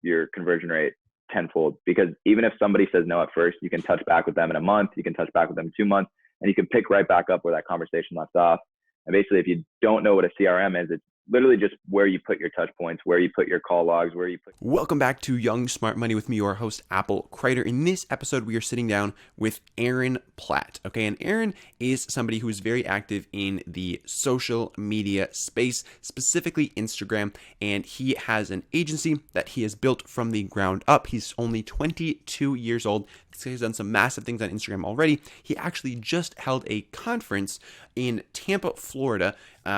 your conversion rate tenfold, because even if somebody says no at first, you can touch back with them in a month, you can touch back with them in 2 months, and you can pick right back up where that conversation left off. And basically, if you don't know what a CRM is, it's literally just where you put your touch points, where you put your call logs, where you put... Welcome back to Young Smart Money with me, your host, Crider. In this episode, we are sitting down with Aaron Platt. Okay, and Aaron is somebody who is very active in the social media space, specifically Instagram, and he has an agency that he has built from the ground up. He's only 22 years old. He's done some massive things on Instagram already. He actually just held a conference in Tampa, Florida,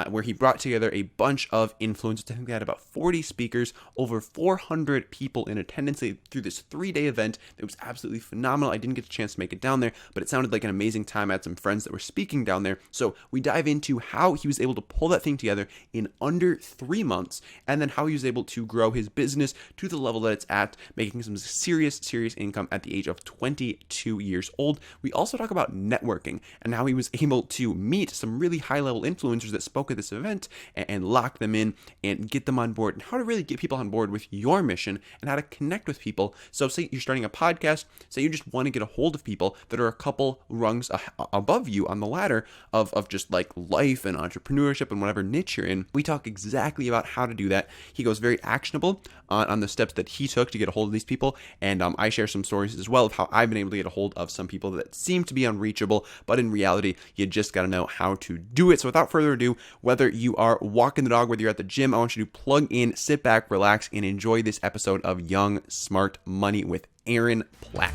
where he brought together a bunch of influencers. I think they had about 40 speakers, over 400 people in attendance through this 3-day event. It was absolutely phenomenal. I didn't get a chance to make it down there, but it sounded like an amazing time. I had some friends that were speaking down there. So we dive into how he was able to pull that thing together in under 3 months, and then how he was able to grow his business to the level that it's at, making some serious income at the age of 22 years old. We also talk about networking and how he was able to meet some really high-level influencers that spoke at this event and lock them in and get them on board, and how to really get people on board with your mission and how to connect with people. So say you're starting a podcast, say you just want to get a hold of people that are a couple rungs above you on the ladder of just like life and entrepreneurship and whatever niche you're in. We talk exactly about how to do that. He goes very actionable on the steps that he took to get a hold of these people, and I share some stories as well of how I've been able to get a hold of some people that seem to be unreachable, but in reality, you just got to know how to do it. So without further ado, whether you are walking the dog, whether you're at the gym, I want you to plug in, sit back, relax, and enjoy this episode of Young Smart Money with Aaron Platt.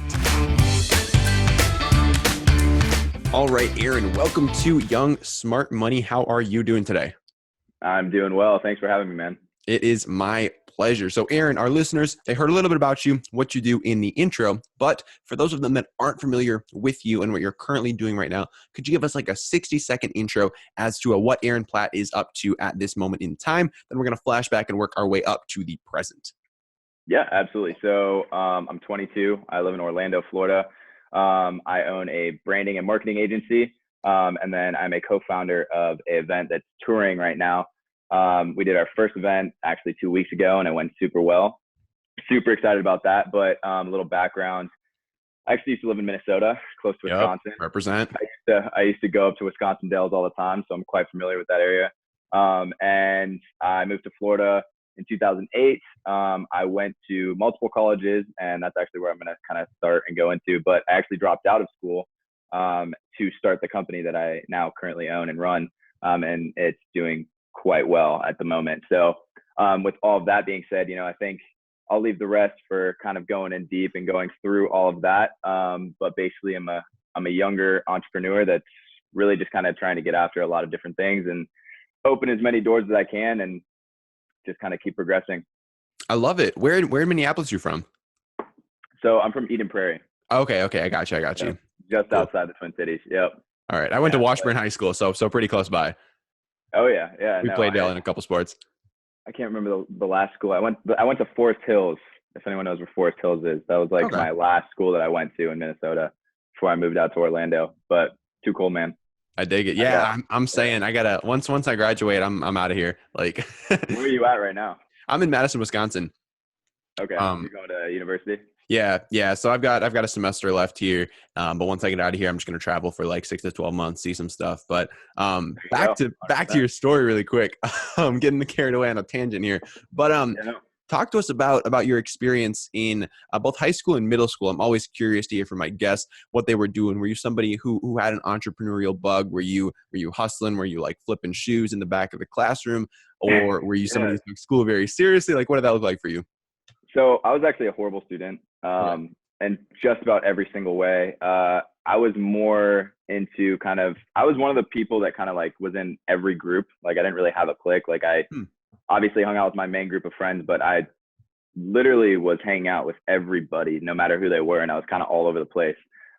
All right, Aaron, welcome to Young Smart Money. How are you doing today? I'm doing well. Thanks for having me, man. It is my pleasure. So Aaron, our listeners, they heard a little bit about you, what you do in the intro, but for those of them that aren't familiar with you and what you're currently doing right now, could you give us like a 60-second intro as to what Aaron Platt is up to at this moment in time? Then we're going to flash back and work our way up to the present. Yeah, absolutely. So I'm 22. I live in Orlando, Florida. I own a branding and marketing agency, and then I'm a co-founder of an event that's touring right now. We did our first event actually 2 weeks ago, and it went super well. Super excited about that. But a little background. I actually used to live in Minnesota, close to Wisconsin. Represent. I used to go up to Wisconsin Dells all the time, so I'm quite familiar with that area. And I moved to Florida in 2008. I went to multiple colleges, and that's actually where I'm going to kind of start and go into. But I actually dropped out of school to start the company that I now currently own and run, and it's doing quite well at the moment. So with all of that being said, I think I'll leave the rest for kind of going in deep and going through all of that. But basically I'm a younger entrepreneur that's really just kind of trying to get after a lot of different things and open as many doors as I can and just kind of keep progressing. I love it. Where in Minneapolis are you from? So I'm from Eden Prairie. Okay. I got you. Just cool. Outside the Twin Cities. Yep. All right. I went to Washburn High School, so pretty close by. Oh yeah. We played in a couple sports. I can't remember the last school I went to. Forest Hills. If anyone knows where Forest Hills is, that was like my last school that I went to in Minnesota before I moved out to Orlando. But too cool, man. I dig it. Yeah, I'm saying I gotta once I graduate, I'm out of here. Like, where are you at right now? I'm in Madison, Wisconsin. Okay, you're going to university. Yeah. So I've got a semester left here, but once I get out of here, I'm just gonna travel for like 6 to 12 months, see some stuff. But back to your story really quick. I'm getting carried away on a tangent here, but talk to us about your experience in both high school and middle school. I'm always curious to hear from my guests what they were doing. Were you somebody who had an entrepreneurial bug? Were you hustling? Were you like flipping shoes in the back of the classroom, or were you somebody who took school very seriously? Like, what did that look like for you? So I was actually a horrible student, and just about every single way. I was more into I was one of the people that kind of like was in every group. Like I didn't really have a clique. Like I obviously hung out with my main group of friends, but I literally was hanging out with everybody, no matter who they were. And I was kind of all over the place.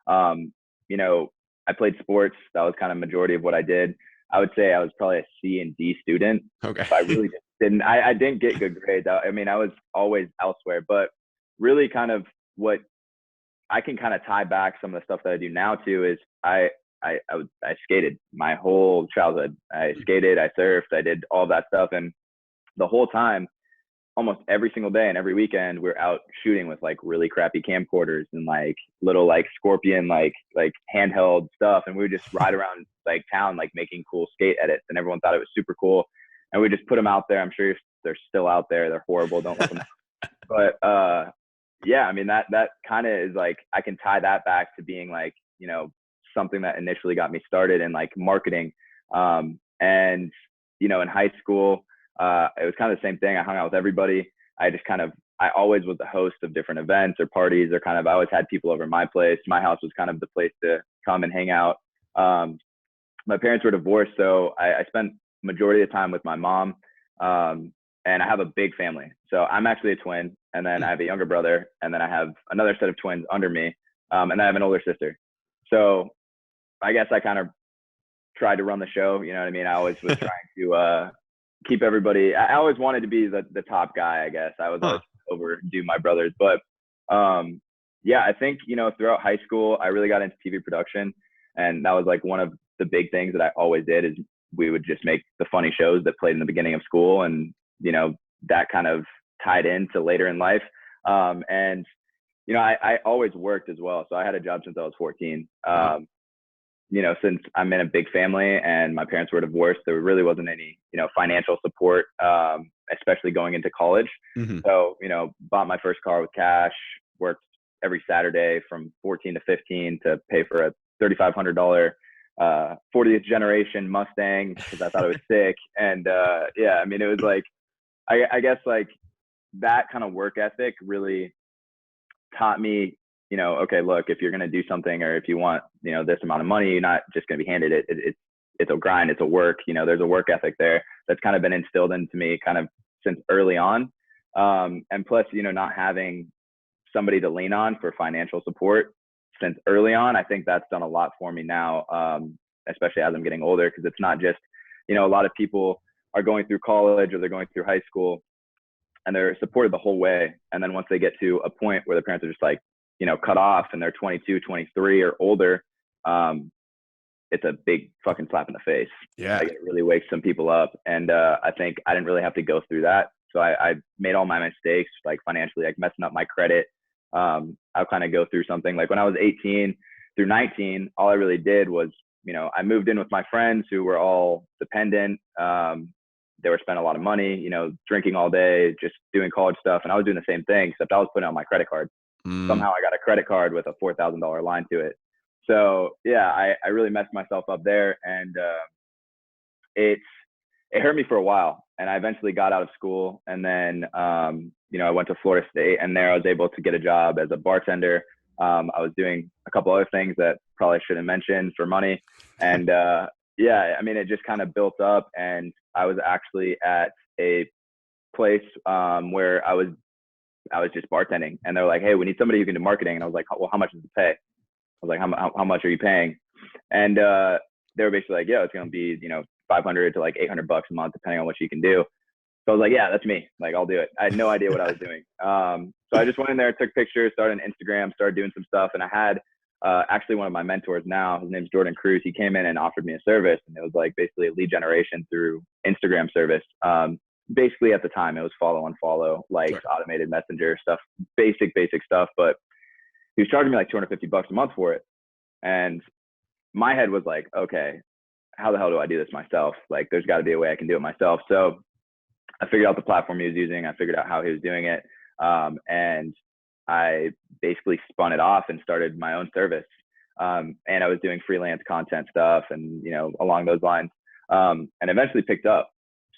I played sports. That was kind of majority of what I did. I would say I was probably a C and D student. Okay. I really just didn't. I didn't get good grades. I was always elsewhere. But really, kind of what I can kind of tie back some of the stuff that I do now to is I skated my whole childhood. I skated, I surfed, I did all that stuff, and the whole time almost every single day and every weekend we're out shooting with like really crappy camcorders and like little like Scorpion like handheld stuff, and we would just ride around like town like making cool skate edits, and everyone thought it was super cool, and we just put them out there. I'm sure they're still out there. They're horrible. Don't look them up. But yeah, I mean that kind of is like, I can tie that back to being like, you know, something that initially got me started in like marketing. And you know, in high school, it was kind of the same thing. I hung out with everybody. I always was the host of different events or parties, or kind of, I always had people over my place. My house was kind of the place to come and hang out. My parents were divorced, so I spent majority of the time with my mom. And I have a big family. So I'm actually a twin, and then I have a younger brother, and then I have another set of twins under me. And then I have an older sister. So I guess I kind of tried to run the show. You know what I mean? I always was trying to keep everybody. I always wanted to be the top guy, I guess. I was always overdo my brothers. But yeah, I think, you know, throughout high school, I really got into TV production. And that was like one of the big things that I always did, is we would just make the funny shows that played in the beginning of school. And, you know, that kind of tied into later in life. And, you know, I always worked as well. So I had a job since I was 14. You know, since I'm in a big family and my parents were divorced, there really wasn't any, you know, financial support, especially going into college. Mm-hmm. So, you know, bought my first car with cash, worked every Saturday from 14 to 15 to pay for a $3,500 40th generation Mustang because I thought it was sick. And yeah, I mean, it was like, I guess like that kind of work ethic really taught me, you know, okay, look, if you're going to do something, or if you want, you know, this amount of money, you're not just going to be handed it. It's a grind. It's a work, you know, there's a work ethic there that's kind of been instilled into me kind of since early on. And plus, you know, not having somebody to lean on for financial support since early on, I think that's done a lot for me now, especially as I'm getting older, because it's not just, you know, a lot of people are going through college or they're going through high school and they're supported the whole way. And then once they get to a point where their parents are just like, you know, cut off and they're 22, 23 or older, it's a big fucking slap in the face. Yeah. Like, it really wakes some people up. And I think I didn't really have to go through that. So I made all my mistakes, like financially, like messing up my credit. I'll kind of go through something like when I was 18 through 19, all I really did was, you know, I moved in with my friends who were all dependent. They were spending a lot of money, you know, drinking all day, just doing college stuff. And I was doing the same thing, except I was putting on my credit card. Somehow I got a credit card with a $4,000 line to it. So yeah, I really messed myself up there, and it hurt me for a while. And I eventually got out of school, and then you know, I went to Florida State, and there I was able to get a job as a bartender. I was doing a couple other things that probably shouldn't mention for money, and yeah, I mean, it just kind of built up, and I was actually at a place where I was just bartending, and they're like, hey, we need somebody who can do marketing. And I was like, well, how much does it pay? I was like, how much are you paying? And they were basically like, yeah, it's going to be, you know, $500 to like $800 a month, depending on what you can do. So I was like, yeah, that's me. Like, I'll do it. I had no idea what I was doing. So I just went in there, took pictures, started on Instagram, started doing some stuff. And I had actually one of my mentors now, his name's Jordan Cruz. He came in and offered me a service, and it was like basically a lead generation through Instagram service. Basically at the time it was follow unfollow, likes, automated messenger stuff, basic stuff. But he was charging me like $250 a month for it. And my head was like, okay, how the hell do I do this myself? Like, there's got to be a way I can do it myself. So I figured out the platform he was using. I figured out how he was doing it. And I basically spun it off and started my own service. And I was doing freelance content stuff and, you know, along those lines, and eventually picked up.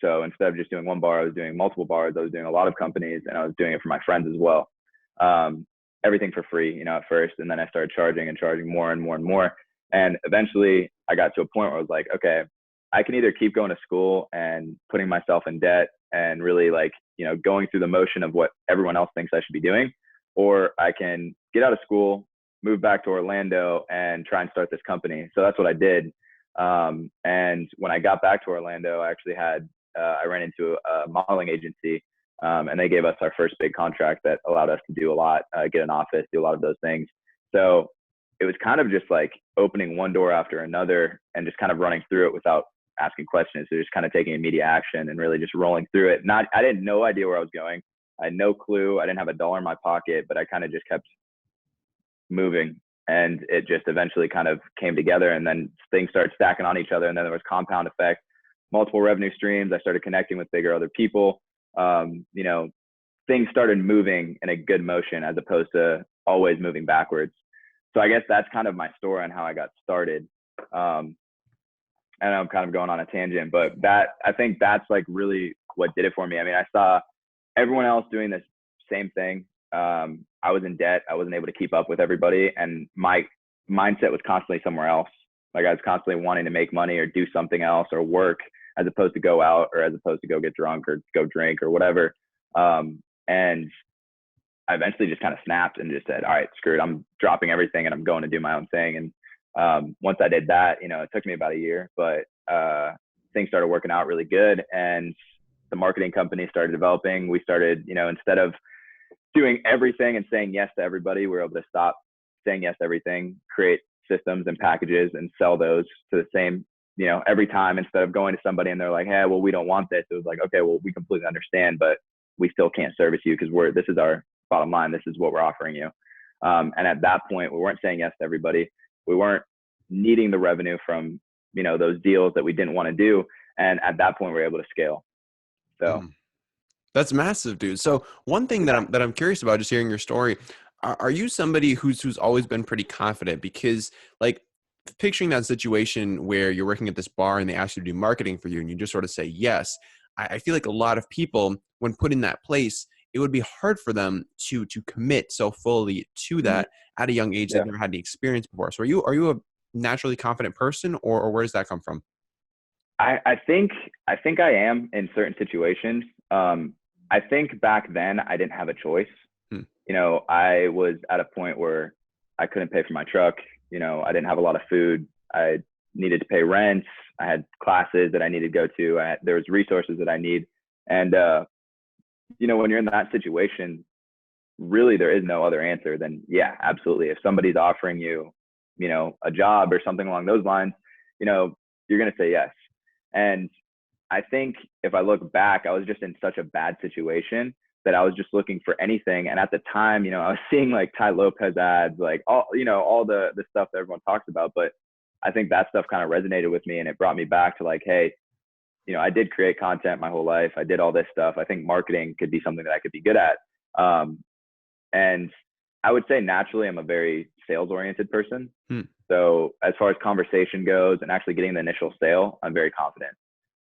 So instead of just doing one bar, I was doing multiple bars. I was doing a lot of companies, and I was doing it for my friends as well. Everything for free, you know, at first. And then I started charging more and more and more. And eventually I got to a point where I was like, okay, I can either keep going to school and putting myself in debt and really like, you know, going through the motion of what everyone else thinks I should be doing, or I can get out of school, move back to Orlando and try and start this company. So that's what I did. And when I got back to Orlando, I actually had, I ran into a modeling agency, and they gave us our first big contract that allowed us to do a lot, get an office, do a lot of those things. So it was kind of just like opening one door after another and just kind of running through it without asking questions. So just kind of taking immediate action and really just rolling through it. I didn't no idea where I was going. I had no clue. I didn't have a dollar in my pocket, but I kind of just kept moving, and it just eventually kind of came together, and then things started stacking on each other, and then there was compound effect, multiple revenue streams. I started connecting with bigger other people. You know, things started moving in a good motion as opposed to always moving backwards. So I guess that's kind of my story on how I got started. And I'm kind of going on a tangent, but I think that's like really what did it for me. I mean, I saw everyone else doing this same thing. I was in debt. I wasn't able to keep up with everybody, and my mindset was constantly somewhere else. Like I was constantly wanting to make money or do something else or work, as opposed to go out, or as opposed to go get drunk or go drink or whatever. And I eventually just kind of snapped and just said, all right, screw it. I'm dropping everything and I'm going to do my own thing. And once I did that, you know, it took me about a year, but things started working out really good. And the marketing company started developing. We started, you know, instead of doing everything and saying yes to everybody, we were able to stop saying yes to everything, create systems and packages and sell those to the same, you know, every time. Instead of going to somebody and they're like, hey, well, we don't want this. It was like, okay, well, we completely understand, but we still can't service you because this is our bottom line. This is what we're offering you. And at that point, we weren't saying yes to everybody. We weren't needing the revenue from, you know, those deals that we didn't want to do. And at that point, we were able to scale. So that's massive, dude. So one thing that I'm curious about, just hearing your story, are you somebody who's always been pretty confident? Because like picturing that situation where you're working at this bar and they ask you to do marketing for you and you just sort of say yes, I feel like a lot of people, when put in that place, it would be hard for them to commit so fully to that at a young age. They've never had any experience before. So are you a naturally confident person, or where does that come from? I think I am in certain situations. I think back then I didn't have a choice. You know, I was at a point where I couldn't pay for my truck. You know, I didn't have a lot of food. I needed to pay rent. I had classes that I needed to go to. There was resources that I need. And, you know, when you're in that situation, really there is no other answer than, yeah, absolutely. If somebody's offering you, you know, a job or something along those lines, you know, you're going to say yes. And I think if I look back, I was just in such a bad situation that I was just looking for anything. And at the time, you know, I was seeing like Ty Lopez ads, like all, you know, all the stuff that everyone talks about. But I think that stuff kind of resonated with me, and it brought me back to like, hey, you know, I did create content my whole life. I did all this stuff. I think marketing could be something that I could be good at. And I would say naturally I'm a very sales oriented person. So as far as conversation goes and actually getting the initial sale, I'm very confident.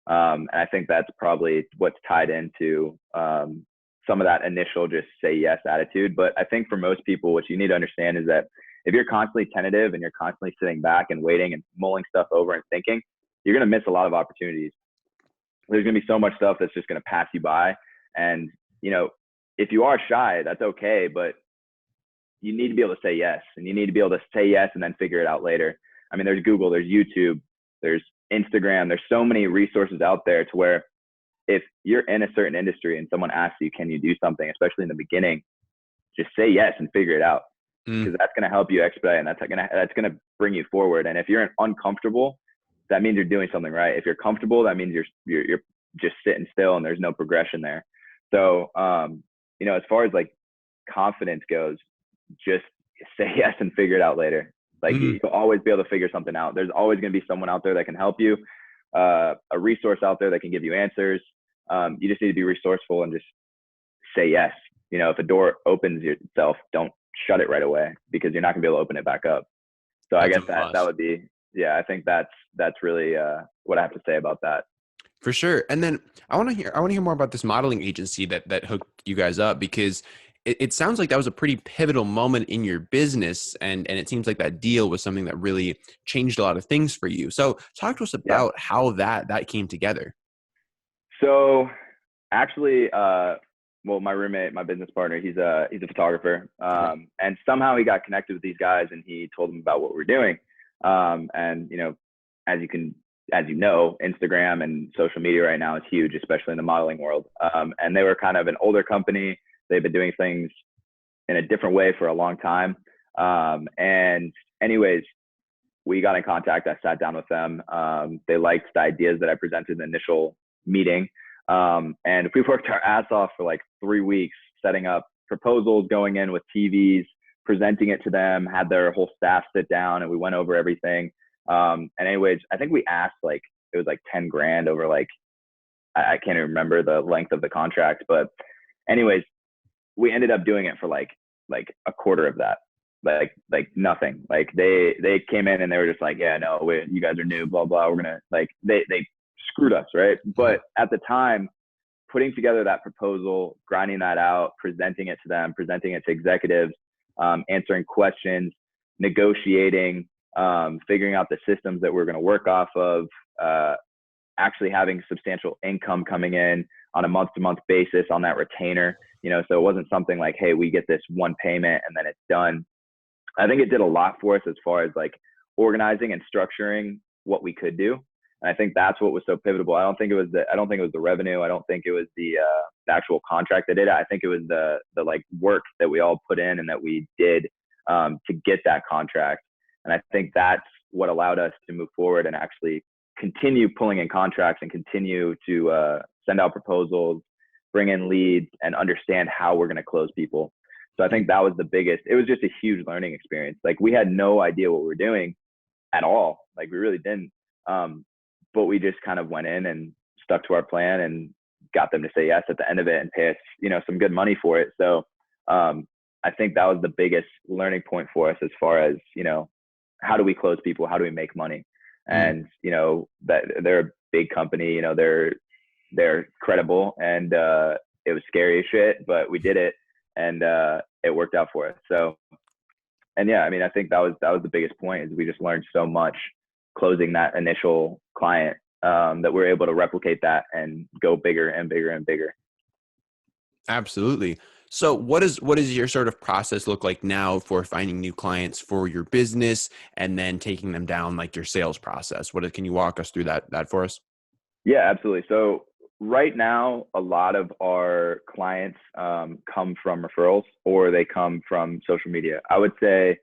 And I think that's probably what's tied into some of that initial just say yes attitude. But I think for most people, what you need to understand is that if you're constantly tentative and you're constantly sitting back and waiting and mulling stuff over and thinking, you're going to miss a lot of opportunities. There's going to be so much stuff that's just going to pass you by. And, you know, if you are shy, that's okay, but you need to be able to say yes, and you need to be able to say yes and then figure it out later. I mean, there's Google, there's YouTube, there's Instagram, there's so many resources out there to where if you're in a certain industry and someone asks you, can you do something, especially in the beginning, just say yes and figure it out, because that's going to help you expedite, and that's going to bring you forward. And if you're uncomfortable, that means you're doing something right. If you're comfortable, that means you're just sitting still and there's no progression there. So, you know, as far as like confidence goes, just say yes and figure it out later. Like you'll always be able to figure something out. There's always going to be someone out there that can help you, a resource out there that can give you answers. You just need to be resourceful and just say yes. You know, if a door opens itself, don't shut it right away, because you're not gonna be able to open it back up. So I guess that would be, yeah, I think that's really what I have to say about that. For sure. And then I want to hear more about this modeling agency that hooked you guys up, because it sounds like that was a pretty pivotal moment in your business, and it seems like that deal was something that really changed a lot of things for you. So talk to us about how that came together. So actually, well, my roommate, my business partner, he's a photographer, and somehow he got connected with these guys, and he told them about what we're doing. And you know, as you know, Instagram and social media right now is huge, especially in the modeling world. And they were kind of an older company. They've been doing things in a different way for a long time. And anyways, we got in contact. I sat down with them. They liked the ideas that I presented in the initial meeting. And we worked our ass off for like 3 weeks setting up proposals, going in with TVs, presenting it to them, had their whole staff sit down, and we went over everything. And anyways, I think we asked like, it was like 10 grand over like, I can't even remember the length of the contract, but anyways, we ended up doing it for like a quarter of that. Like nothing. Like they came in and they were just like, yeah, no, you guys are new, blah, blah. We're going to like, they screwed us. Right. But at the time, putting together that proposal, grinding that out, presenting it to them, presenting it to executives, answering questions, negotiating, figuring out the systems that we're going to work off of, actually having substantial income coming in on a month-to-month basis on that retainer, so it wasn't something like, hey, we get this one payment and then it's done. I think it did a lot for us as far as like organizing and structuring what we could do. And I think that's what was so pivotal. I don't think it was the revenue. I don't think it was the actual contract that did it. I think it was the like work that we all put in and that we did to get that contract. And I think that's what allowed us to move forward and actually continue pulling in contracts and continue to send out proposals, bring in leads, and understand how we're going to close people. So I think that was the biggest. It was just a huge learning experience. Like we had no idea what we were doing at all. Like we really didn't. But we just kind of went in and stuck to our plan and got them to say yes at the end of it and pay us, some good money for it. So I think that was the biggest learning point for us as far as, how do we close people? How do we make money? And, that they're a big company, they're credible, and it was scary as shit, but we did it, and it worked out for us. So, and yeah, I mean, I think that was the biggest point, is we just learned so much closing that initial client, that we're able to replicate that and go bigger and bigger and bigger. Absolutely. So what does your sort of process look like now for finding new clients for your business and then taking them down, like your sales process? Can you walk us through that for us? Yeah, absolutely. So right now, a lot of our clients come from referrals, or they come from social media. I would say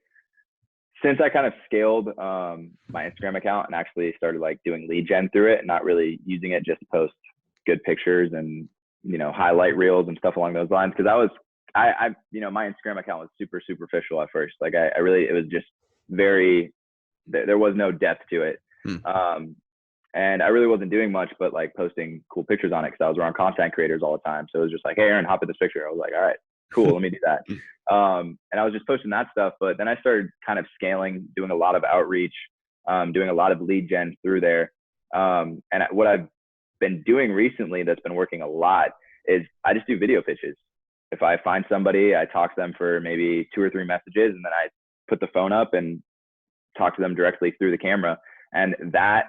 since I kind of scaled my Instagram account and actually started like doing lead gen through it and not really using it just to post good pictures and, highlight reels and stuff along those lines. Cause my Instagram account was super superficial at first. Like it was just there was no depth to it. And I really wasn't doing much, but like posting cool pictures on it, cause I was around content creators all the time. So it was just like, hey, Aaron, hop in this picture. I was like, all right, cool. Let me do that. And I was just posting that stuff, but then I started kind of scaling, doing a lot of outreach, doing a lot of lead gen through there. And what I've been doing recently that's been working a lot is I just do video pitches. If I find somebody, I talk to them for maybe 2 or 3 messages, and then I put the phone up and talk to them directly through the camera. And that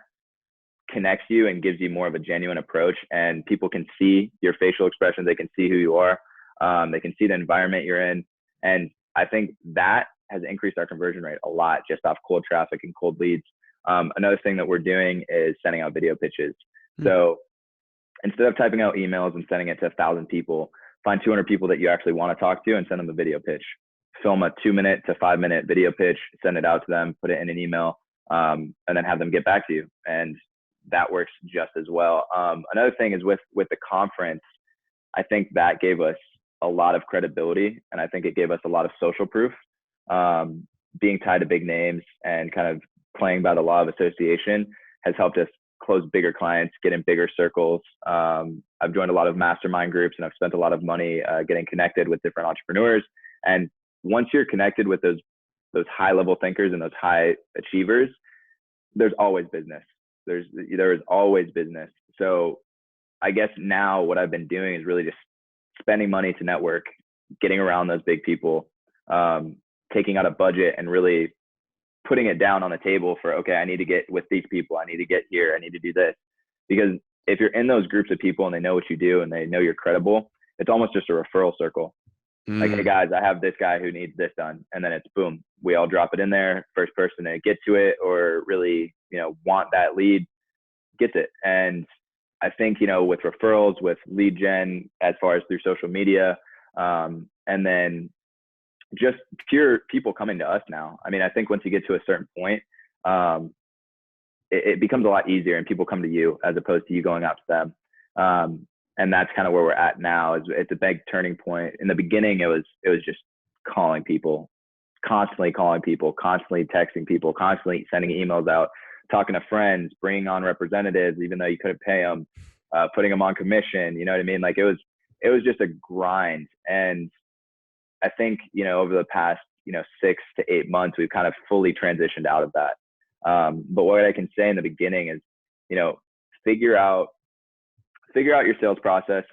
connects you and gives you more of a genuine approach, and people can see your facial expressions. They can see who you are. They can see the environment you're in. And I think that has increased our conversion rate a lot just off cold traffic and cold leads. Another thing that we're doing is sending out video pitches. So instead of typing out emails and sending it to 1,000 people, find 200 people that you actually want to talk to and send them a video pitch. Film a 2-minute to 5-minute video pitch, send it out to them, put it in an email, and then have them get back to you. And that works just as well. Another thing is with the conference, I think that gave us a lot of credibility, and I think it gave us a lot of social proof. Being tied to big names and kind of playing by the law of association has helped us close bigger clients, get in bigger circles. I've joined a lot of mastermind groups, and I've spent a lot of money getting connected with different entrepreneurs. And once you're connected with those high level thinkers and those high achievers, there's always business. There is always business. So I guess now what I've been doing is really just spending money to network, getting around those big people, taking out a budget and really putting it down on the table for, okay, I need to get with these people. I need to get here. I need to do this. Because if you're in those groups of people and they know what you do and they know you're credible, it's almost just a referral circle. Like, hey guys, I have this guy who needs this done. And then it's boom, we all drop it in there. First person to get to it or really, want that lead gets it. And I think, with referrals, with lead gen, as far as through social media, and then just pure people coming to us now. I mean, I think once you get to a certain point, it becomes a lot easier and people come to you as opposed to you going out to them. And that's kind of where we're at now. It's a big turning point. In the beginning, it was just calling people, constantly calling people, constantly texting people, constantly sending emails out, talking to friends, bringing on representatives, even though you couldn't pay them, putting them on commission. You know what I mean? Like it was just a grind. And I think, over the past, 6 to 8 months, we've kind of fully transitioned out of that. But what I can say in the beginning is, figure out your sales process,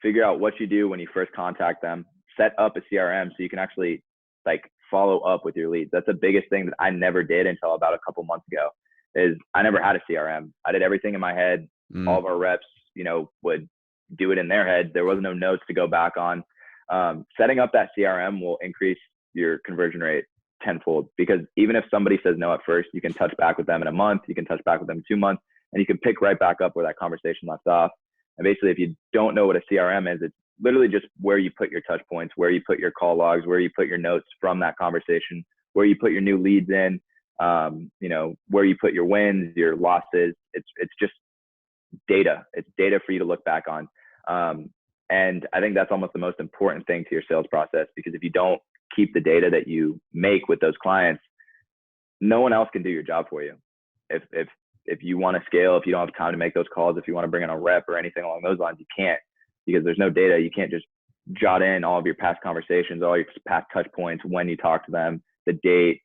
figure out what you do when you first contact them, set up a CRM so you can actually like follow up with your leads. That's the biggest thing that I never did until about a couple months ago. Is I never had a CRM. I did everything in my head. All of our reps, would do it in their head. There was no notes to go back on. Setting up that CRM will increase your conversion rate tenfold, because even if somebody says no at first, you can touch back with them in a month, you can touch back with them in 2 months, and you can pick right back up where that conversation left off. And basically, if you don't know what a CRM is, it's literally just where you put your touch points, where you put your call logs, where you put your notes from that conversation, where you put your new leads in, where you put your wins, your losses. It's just data. It's data for you to look back on. And I think that's almost the most important thing to your sales process, because if you don't keep the data that you make with those clients, no one else can do your job for you. If you want to scale, if you don't have time to make those calls, if you want to bring in a rep or anything along those lines, you can't, because there's no data. You can't just jot in all of your past conversations, all your past touch points, when you talk to them, the date,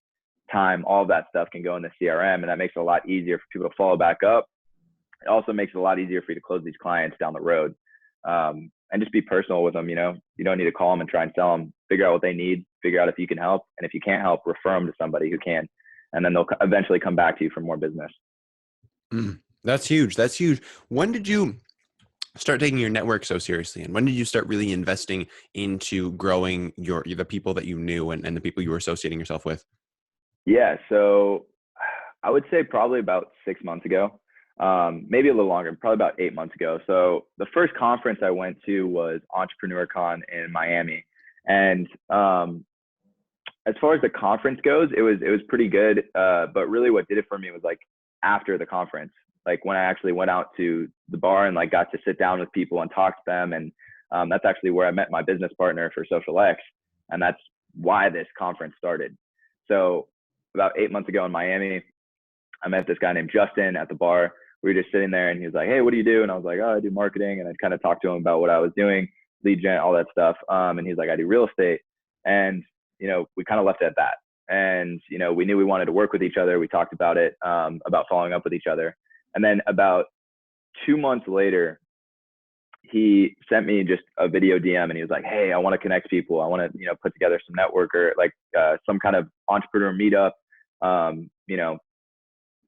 time, all of that stuff can go in the CRM. And that makes it a lot easier for people to follow back up. It also makes it a lot easier for you to close these clients down the road. And just be personal with them. You don't need to call them and try and sell them. Figure out what they need, figure out if you can help. And if you can't help, refer them to somebody who can. And then they'll eventually come back to you for more business. That's huge. That's huge. When did you start taking your network so seriously? And when did you start really investing into growing the people that you knew and the people you were associating yourself with? Yeah. So I would say probably about 6 months ago, maybe a little longer, probably about 8 months ago. So the first conference I went to was EntrepreneurCon in Miami. And as far as the conference goes, it was pretty good. But really what did it for me was like after the conference, like when I actually went out to the bar and like got to sit down with people and talk to them. And that's actually where I met my business partner for Social X. And that's why this conference started. So about 8 months ago in Miami, I met this guy named Justin at the bar. We were just sitting there and he was like, "Hey, what do you do?" And I was like, "Oh, I do marketing." And I kind of talked to him about what I was doing, lead gen, all that stuff. And he's like, "I do real estate." And, we kind of left it at that. And, we knew we wanted to work with each other. We talked about it, about following up with each other. And then about 2 months later, he sent me just a video DM and he was like, "Hey, I want to connect people. I want to, put together some networker, like some kind of entrepreneur meetup."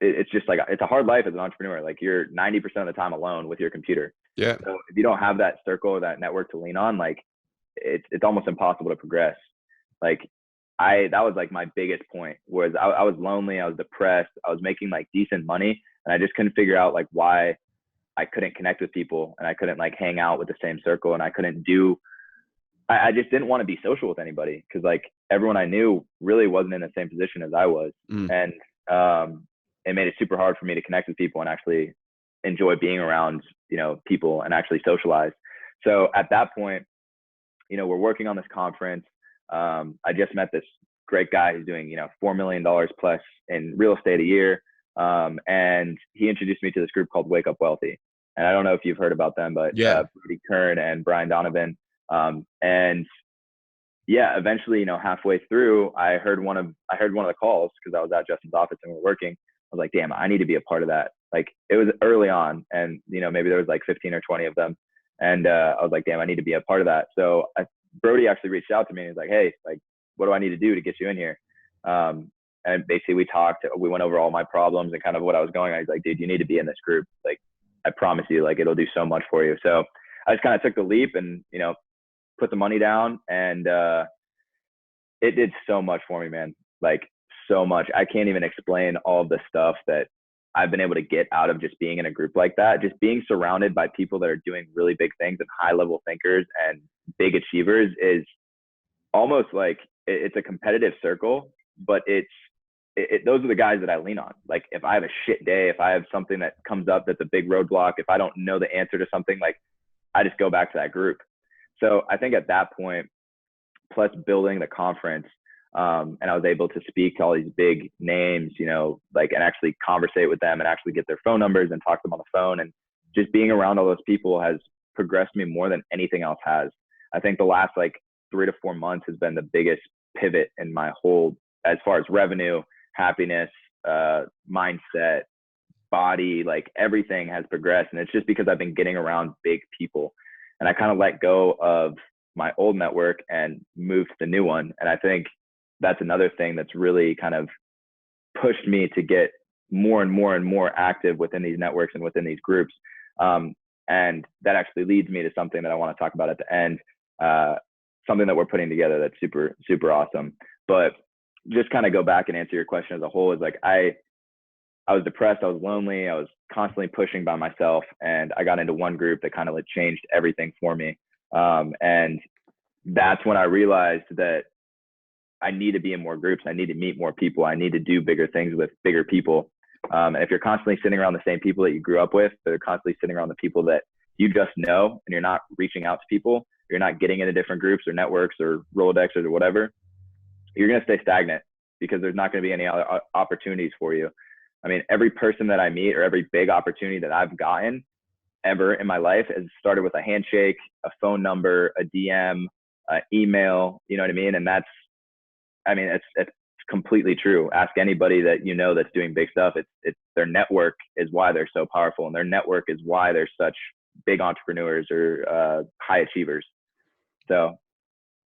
It's just like, it's a hard life as an entrepreneur. Like you're 90% of the time alone with your computer. Yeah. So if you don't have that circle or that network to lean on, like it's almost impossible to progress. Like that was like my biggest point, was I was lonely. I was depressed. I was making like decent money and I just couldn't figure out like why I couldn't connect with people and I couldn't like hang out with the same circle, and I couldn't I just didn't want to be social with anybody, because like everyone I knew really wasn't in the same position as I was. And it made it super hard for me to connect with people and actually enjoy being around, people and actually socialize. So at that point, we're working on this conference. I just met this great guy who's doing, $4 million plus in real estate a year. And he introduced me to this group called Wake Up Wealthy. And I don't know if you've heard about them, but Brody Kern and Brian Donovan. And yeah, eventually, halfway through, I heard one of the calls, because I was at Justin's office and we were working. I was like, damn, I need to be a part of that. Like it was early on, and maybe there was like 15 or 20 of them. And I was like, damn, I need to be a part of that. So Brody actually reached out to me and he's like, "Hey, like, what do I need to do to get you in here?" And basically we talked, we went over all my problems and kind of what I was going on. He's like, "Dude, you need to be in this group. Like, I promise you, like, it'll do so much for you." So I just kind of took the leap and, put the money down, and it did so much for me, man. Like so much. I can't even explain all of the stuff that I've been able to get out of just being in a group like that. Just being surrounded by people that are doing really big things and high level thinkers and big achievers is almost like it's a competitive circle, but those are the guys that I lean on. Like if I have a shit day, if I have something that comes up that's a big roadblock, if I don't know the answer to something, like I just go back to that group. So I think at that point, plus building the conference, and I was able to speak to all these big names, you know, like, and actually conversate with them and actually get their phone numbers and talk to them on the phone. And just being around all those people has progressed me more than anything else has. I think the last like 3 to 4 months has been the biggest pivot in my whole, as far as revenue, happiness, mindset, body, like everything has progressed. And it's just because I've been getting around big people, and I kind of let go of my old network and moved to the new one. And I think that's another thing that's really kind of pushed me to get more and more and more active within these networks and within these groups. And that actually leads me to something that I want to talk about at the end, something that we're putting together that's super, super awesome. But just kind of go back and answer your question as a whole, is like, I was depressed. I was lonely. I was constantly pushing by myself. And I got into one group that kind of like changed everything for me. And that's when I realized that I need to be in more groups. I need to meet more people. I need to do bigger things with bigger people. And if you're constantly sitting around the same people that you grew up with, they're constantly sitting around the people that you just know, and you're not reaching out to people, you're not getting into different groups or networks or Rolodexes or whatever, you're going to stay stagnant, because there's not going to be any other opportunities for you. I mean, every person that I meet, or every big opportunity that I've gotten ever in my life, has started with a handshake, a phone number, a DM, email, you know what I mean? And that's, I mean, it's completely true. Ask anybody that you know that's doing big stuff. It's their network is why they're so powerful, and their network is why they're such big entrepreneurs or high achievers. So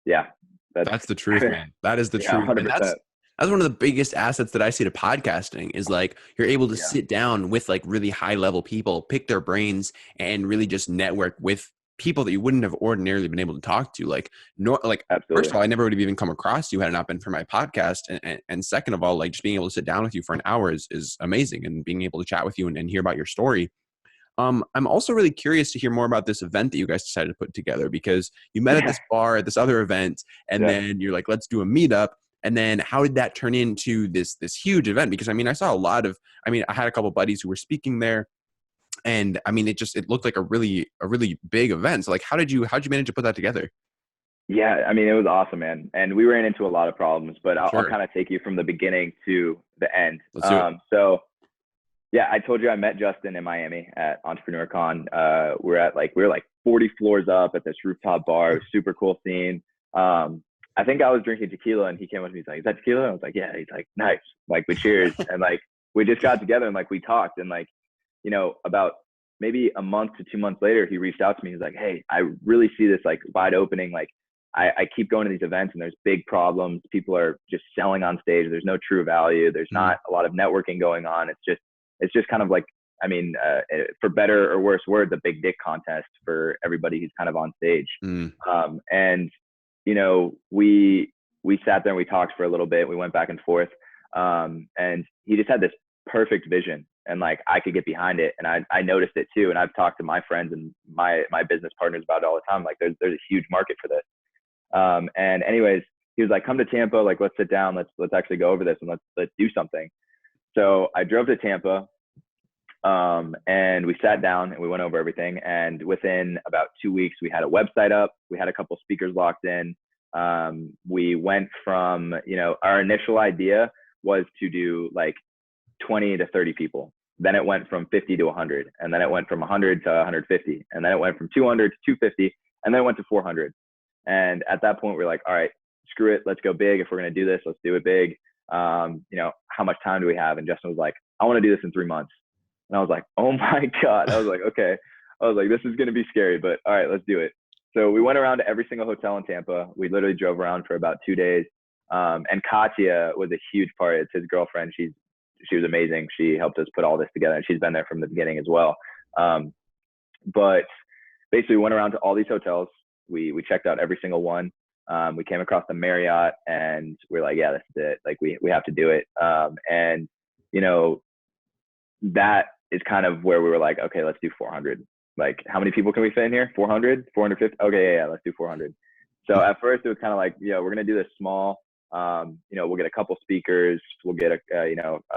yeah, That's the truth, man. That is the yeah, truth. And 100%. that's one of the biggest assets that I see to podcasting, is like, you're able to Yeah, sit down with like really high level people, pick their brains, and really just network with people that you wouldn't have ordinarily been able to talk to. Like, no, like, first absolutely. of all, I never would have even come across you had it not been for my podcast. And second of all, like, just being able to sit down with you for an hour is amazing, and being able to chat with you and hear about your story. I'm also really curious to hear more about this event that you guys decided to put together, because you met at Yeah, this bar at this other event, and yeah, then you're like, let's do a meetup. And then how did that turn into this huge event? Because I mean, I saw a lot of, I mean, I had a couple buddies who were speaking there, and I mean, it looked like a really big event. So like, how'd you manage to put that together? yeah. I mean, it was awesome, man. And we ran into a lot of problems, but I'll Sure. kind of take you from the beginning to the end. Let's do it. So yeah, I told you I met Justin in Miami at Entrepreneur Con. We were like 40 floors up at this rooftop bar. It was super cool scene. I think I was drinking tequila, and he came up to me. He's like, "Is that tequila?" I was like, "Yeah." He's like, "Nice." Like, we cheers, and like we just got together and like we talked, and like, you know, about maybe a month to 2 months later, he reached out to me. He's like, "Hey, I really see this like wide opening. Like, I keep going to these events, and there's big problems. People are just selling on stage. There's no true value. There's not a lot of networking going on. It's just kind of like, I mean, for better or worse words, a big dick contest for everybody who's kind of on stage." Mm. And you know, we sat there and we talked for a little bit. We went back and forth, and he just had this perfect vision, and like I could get behind it, and I noticed it too. And I've talked to my friends and my business partners about it all the time. Like, there's a huge market for this. And anyways, he was like, "Come to Tampa. Like, let's sit down. Let's actually go over this, and let's do something." So I drove to Tampa, and we sat down and we went over everything. And within about 2 weeks, we had a website up. We had a couple speakers locked in. We went from, you know, our initial idea was to do like 20 to 30 people. Then it went from 50 to 100. And then it went from 100 to 150. And then it went from 200 to 250. And then it went to 400. And at that point, we're like, all right, screw it. Let's go big. If we're going to do this, let's do it big. You know, how much time do we have? And Justin was like, "I want to do this in 3 months." And I was like, "Oh my God." I was like, okay. I was like, this is going to be scary, but all right, let's do it. So we went around to every single hotel in Tampa. We literally drove around for about 2 days. And Katya was a huge part. It's his girlfriend. She was amazing. She helped us put all this together, and she's been there from the beginning as well. But basically, we went around to all these hotels. We checked out every single one. We came across the Marriott, and we're like, yeah, this is it. Like, we have to do it. And, you know, that is kind of where we were like, okay, let's do 400. Like, how many people can we fit in here? 400, 450. Okay. Yeah, let's do 400. So at first it was kind of like, yeah, we're going to do this small. You know, we'll get a couple speakers. We'll get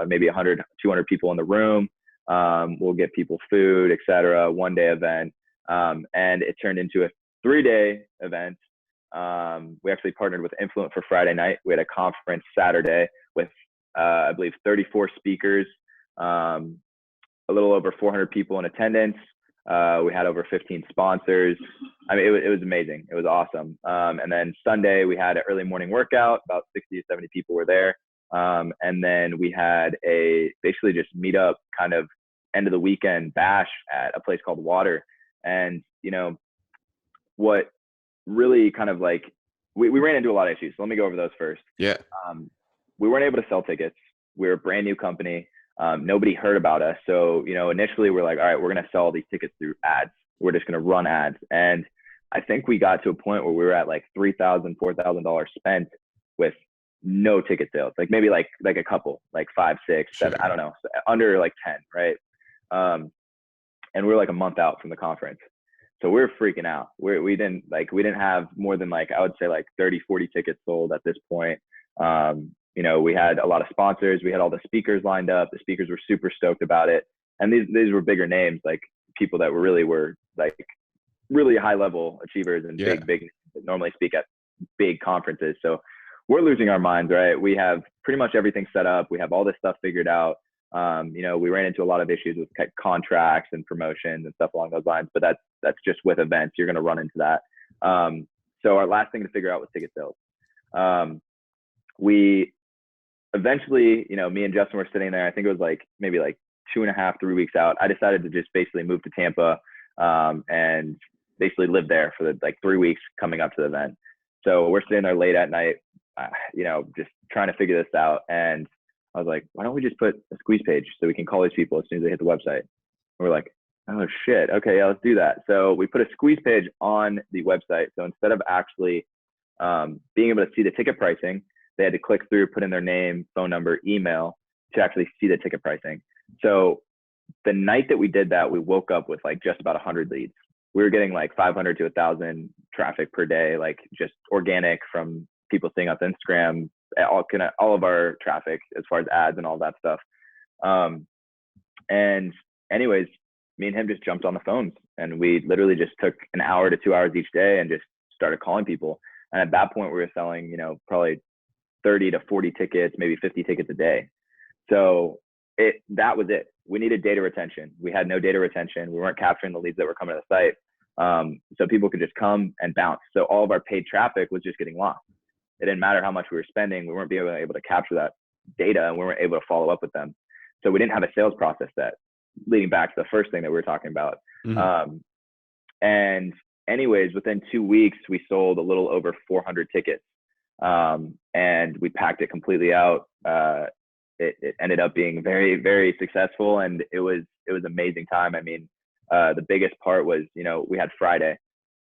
maybe 100, 200 people in the room. We'll get people food, etc. 1 day event. And it turned into a 3-day event. We actually partnered with Influent for Friday night. We had a conference Saturday with, I believe, 34 speakers, a little over 400 people in attendance. We had over 15 sponsors. I mean, it was amazing. It was awesome. And then Sunday, we had an early morning workout. About 60 to 70 people were there. And then we had a basically just meet up kind of end of the weekend bash at a place called Water. And, you know, what really kind of like, we ran into a lot of issues. So let me go over those first. Yeah. We weren't able to sell tickets. We were a brand new company. Nobody heard about us. So, you know, initially we're like, all right, we're going to sell all these tickets through ads. We're just going to run ads. And I think we got to a point where we were at like $3,000, $4,000 spent with no ticket sales, like maybe like a couple, like 5, 6, 7, I don't know, under like 10. Right. And we were like a month out from the conference. So we were freaking out. We didn't have more than like, I would say like 30, 40 tickets sold at this point. You know, we had a lot of sponsors. We had all the speakers lined up. The speakers were super stoked about it. And these were bigger names, like people that were like really high level achievers and big that normally speak at big conferences. So we're losing our minds, right? We have pretty much everything set up. We have all this stuff figured out. You know, we ran into a lot of issues with contracts and promotions and stuff along those lines, but that's just with events. You're going to run into that. So our last thing to figure out was ticket sales. We eventually, you know, me and Justin were sitting there. I think it was like maybe like 2.5, 3 weeks out. I decided to just basically move to Tampa and basically live there for the like 3 weeks coming up to the event. So we're sitting there late at night, you know, just trying to figure this out. And I was like, why don't we just put a squeeze page so we can call these people as soon as they hit the website? And we're like, oh shit, okay, yeah, let's do that. So we put a squeeze page on the website. So instead of actually being able to see the ticket pricing, they had to click through, put in their name, phone number, email to actually see the ticket pricing. So the night that we did that, we woke up with like just about 100 leads. We were getting like 500 to 1,000 traffic per day, like just organic from people seeing us on Instagram, all of our traffic as far as ads and all that stuff. And anyways, me and him just jumped on the phones and we literally just took an hour to 2 hours each day and just started calling people. And at that point we were selling, you know, probably 30 to 40 tickets, maybe 50 tickets a day. So that was it. We needed data retention. We had no data retention. We weren't capturing the leads that were coming to the site. So people could just come and bounce. So all of our paid traffic was just getting lost. It didn't matter how much we were spending. We weren't being able to capture that data and we weren't able to follow up with them. So we didn't have a sales process that leading back to the first thing that we were talking about. Mm-hmm. And anyways, within 2 weeks, we sold a little over 400 tickets. And we packed it completely out. It ended up being very, very successful and it was amazing time. I mean, the biggest part was, you know, we had Friday,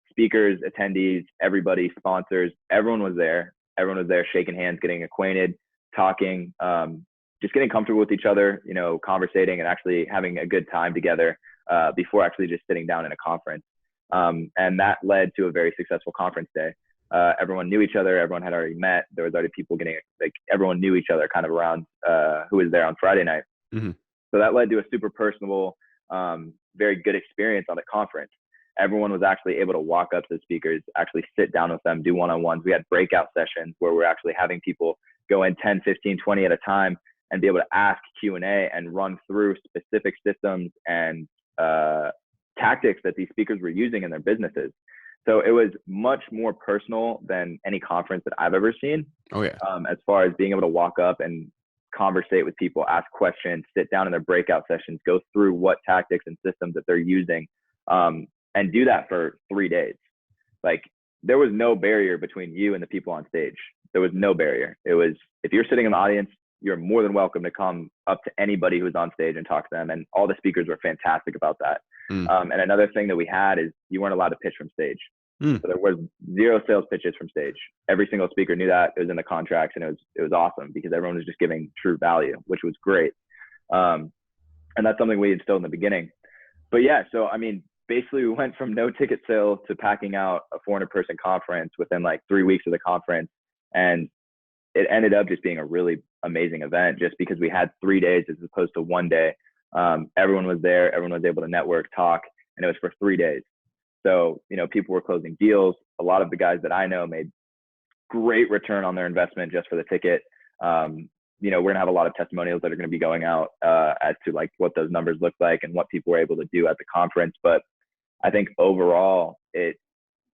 speakers, attendees, everybody, sponsors, everyone was there. Everyone was there shaking hands, getting acquainted, talking, just getting comfortable with each other, you know, conversating and actually having a good time together before actually just sitting down in a conference. And that led to a very successful conference day. Everyone knew each other. Everyone had already met. There was already people getting, like, everyone knew each other kind of around who was there on Friday night. Mm-hmm. So that led to a super personable, very good experience on the conference. Everyone was actually able to walk up to the speakers, actually sit down with them, do one-on-ones. We had breakout sessions where we're actually having people go in 10, 15, 20 at a time and be able to ask Q&A and run through specific systems and tactics that these speakers were using in their businesses. So it was much more personal than any conference that I've ever seen. Oh yeah. As far as being able to walk up and conversate with people, ask questions, sit down in their breakout sessions, go through what tactics and systems that they're using, and do that for 3 days. Like, there was no barrier between you and the people on stage. There was no barrier. It was, if you're sitting in the audience, you're more than welcome to come up to anybody who's on stage and talk to them. And all the speakers were fantastic about that. And another thing that we had is you weren't allowed to pitch from stage. So there was 0 sales pitches from stage. Every single speaker knew that. It was in the contracts, and it was awesome because everyone was just giving true value, which was great. And that's something we instilled in the beginning. But yeah, so I mean, basically we went from no ticket sales to packing out a 400-person conference within like 3 weeks of the conference. And it ended up just being a really amazing event just because we had 3 days as opposed to 1 day. Everyone was there. Everyone was able to network, talk, and it was for 3 days. So, people were closing deals. A lot of the guys that I know made great return on their investment just for the ticket. We're going to have a lot of testimonials that are going to be going out as to like what those numbers look like and what people were able to do at the conference. But I think overall, it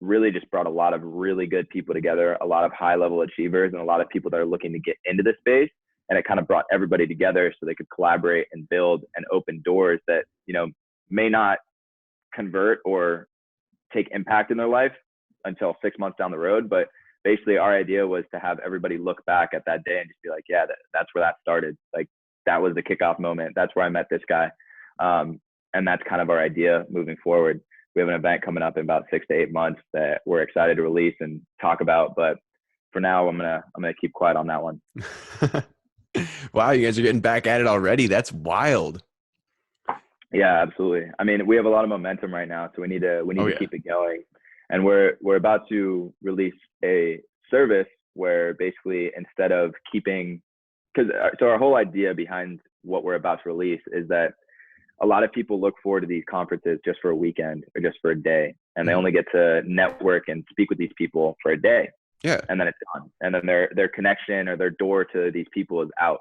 really just brought a lot of really good people together, a lot of high level achievers, and a lot of people that are looking to get into the space. And it kind of brought everybody together so they could collaborate and build and open doors that, may not convert or take impact in their life until 6 months down the road. But basically our idea was to have everybody look back at that day and just be like, yeah, that's where that started. Like that was the kickoff moment. That's where I met this guy. And that's kind of our idea moving forward. We have an event coming up in about 6 to 8 months that we're excited to release and talk about. But for now, I'm gonna keep quiet on that one. Wow, you guys are getting back at it already. That's wild. Yeah, absolutely. I mean, we have a lot of momentum right now, so we need to keep it going. And we're about to release a service where basically instead of so our whole idea behind what we're about to release is that a lot of people look forward to these conferences just for a weekend or just for a day, and they only get to network and speak with these people for a day. Yeah. And then it's gone. And then their connection or their door to these people is out.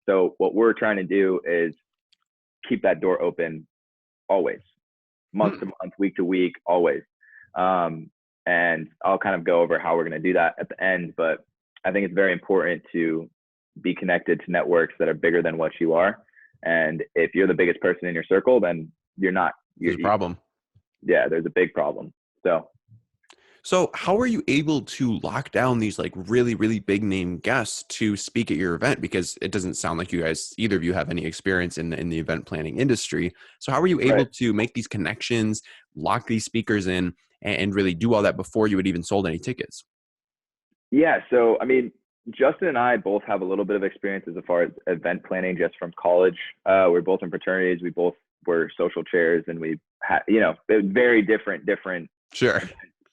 So what we're trying to do is keep that door open always, month to month, week to week, always. And I'll kind of go over how we're going to do that at the end, but I think it's very important to be connected to networks that are bigger than what you are. And if you're the biggest person in your circle, then you're not. There's a problem. Yeah, there's a big problem. So how are you able to lock down these like really, really big name guests to speak at your event? Because it doesn't sound like you guys, either of you have any experience in the event planning industry. So how are you able to make these connections, lock these speakers in, and really do all that before you had even sold any tickets? Yeah. So, I mean, Justin and I both have a little bit of experience as far as event planning just from college. We're both in fraternities. We both were social chairs, and we had, very different. Sure.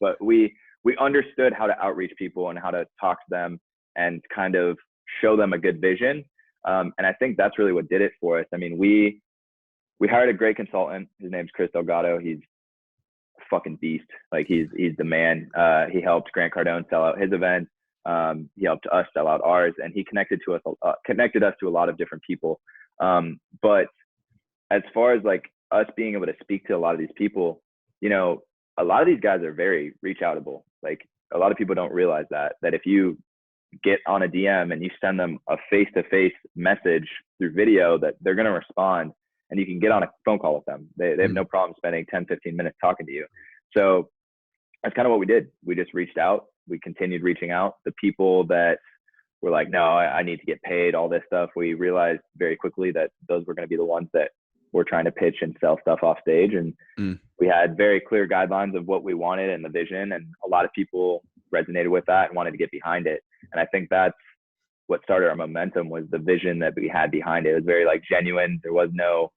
But we understood how to outreach people and how to talk to them and kind of show them a good vision. And I think that's really what did it for us. I mean, we hired a great consultant. His name's Chris Delgado. He's a fucking beast. Like he's the man. He helped Grant Cardone sell out his event. He helped us sell out ours, and he connected us to a lot of different people. But as far as like us being able to speak to a lot of these people, a lot of these guys are very reach outable. Like a lot of people don't realize that if you get on a DM and you send them a face-to-face message through video, that they're going to respond, and you can get on a phone call with them. They have no problem spending 10, 15 minutes talking to you. So that's kind of what we did. We just reached out. We continued reaching out. The people that were like, no, I need to get paid, all this stuff, we realized very quickly that those were going to be the ones that were trying to pitch and sell stuff off stage. And we had very clear guidelines of what we wanted and the vision. And a lot of people resonated with that and wanted to get behind it. And I think that's what started our momentum, was the vision that we had behind it. It was very like genuine. There was no,